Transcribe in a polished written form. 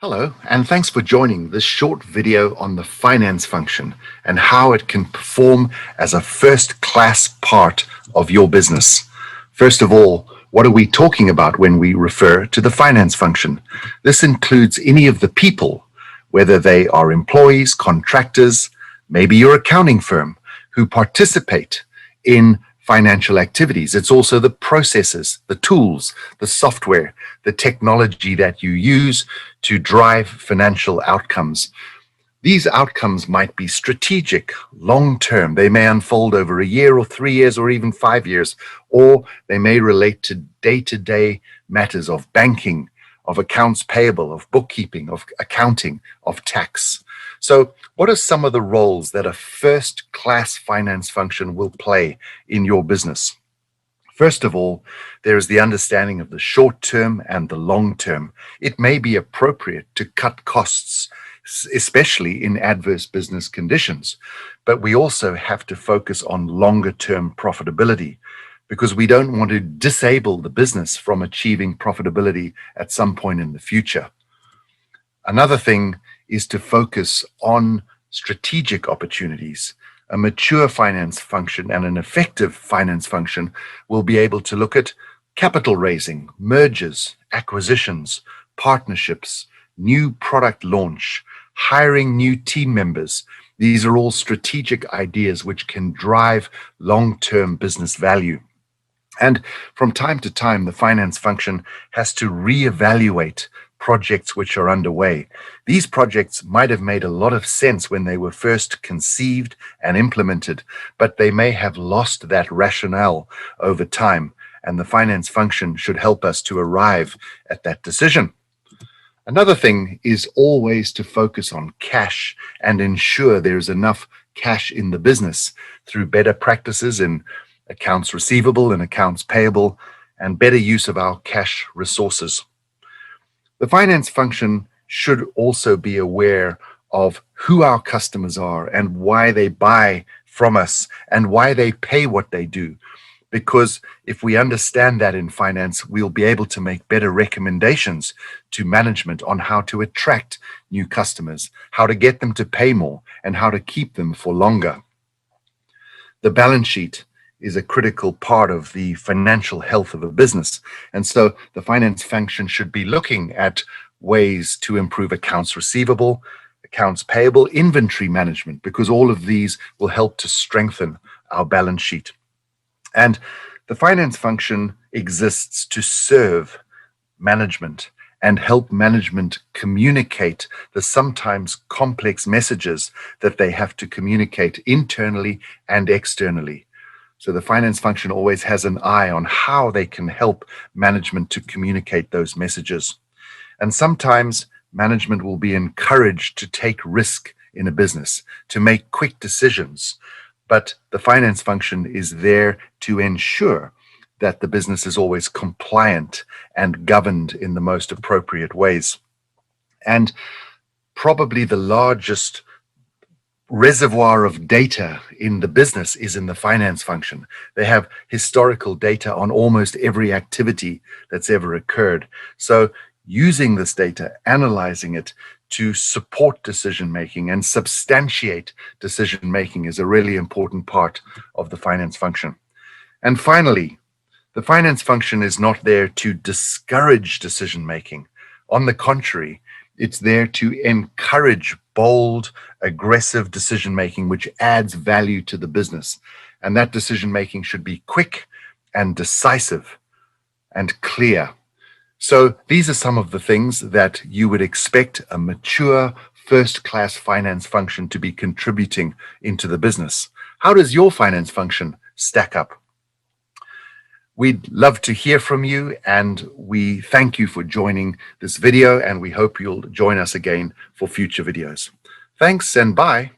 Hello, and thanks for joining this short video on the finance function and how it can perform as a first-class part of your business. First of all, what are we talking about when we refer to the finance function? This includes any of the people, whether they are employees, contractors, maybe your accounting firm, who participate in financial activities. It's also the processes, the tools, the software, the technology that you use to drive financial outcomes. These outcomes might be strategic, long-term. They may unfold over a year or 3 years or even 5 years, or they may relate to day-to-day matters of banking, of accounts payable, of bookkeeping, of accounting, of tax. So what are some of the roles that a first-class finance function will play in your business? First of all, there is the understanding of the short term and the long term. It may be appropriate to cut costs, especially in adverse business conditions, but we also have to focus on longer term profitability because we don't want to disable the business from achieving profitability at some point in the future. Another thing is to focus on strategic opportunities. A mature finance function and an effective finance function will be able to look at capital raising, mergers, acquisitions, partnerships, new product launch, hiring new team members. These are all strategic ideas which can drive long-term business value. And from time to time, the finance function has to reevaluate projects which are underway. These projects might have made a lot of sense when they were first conceived and implemented, but they may have lost that rationale over time, and the finance function should help us to arrive at that decision. Another thing is always to focus on cash and ensure there is enough cash in the business through better practices in accounts receivable and accounts payable and better use of our cash resources. The finance function should also be aware of who our customers are and why they buy from us and why they pay what they do. Because if we understand that in finance, we'll be able to make better recommendations to management on how to attract new customers, how to get them to pay more, and how to keep them for longer. The balance sheet is a critical part of the financial health of a business. And so the finance function should be looking at ways to improve accounts receivable, accounts payable, inventory management, because all of these will help to strengthen our balance sheet. And the finance function exists to serve management and help management communicate the sometimes complex messages that they have to communicate internally and externally. So the finance function always has an eye on how they can help management to communicate those messages. And sometimes management will be encouraged to take risk in a business, to make quick decisions. But the finance function is there to ensure that the business is always compliant and governed in the most appropriate ways. And probably the largest reservoir of data in the business is in the finance function. They have historical data on almost every activity that's ever occurred. So using this data, analyzing it to support decision-making and substantiate decision-making is a really important part of the finance function. And finally, the finance function is not there to discourage decision-making. On the contrary, it's there to encourage bold, aggressive decision-making, which adds value to the business. And that decision-making should be quick and decisive and clear. So these are some of the things that you would expect a mature, first-class finance function to be contributing into the business. How does your finance function stack up? We'd love to hear from you, and we thank you for joining this video, and we hope you'll join us again for future videos. Thanks and bye.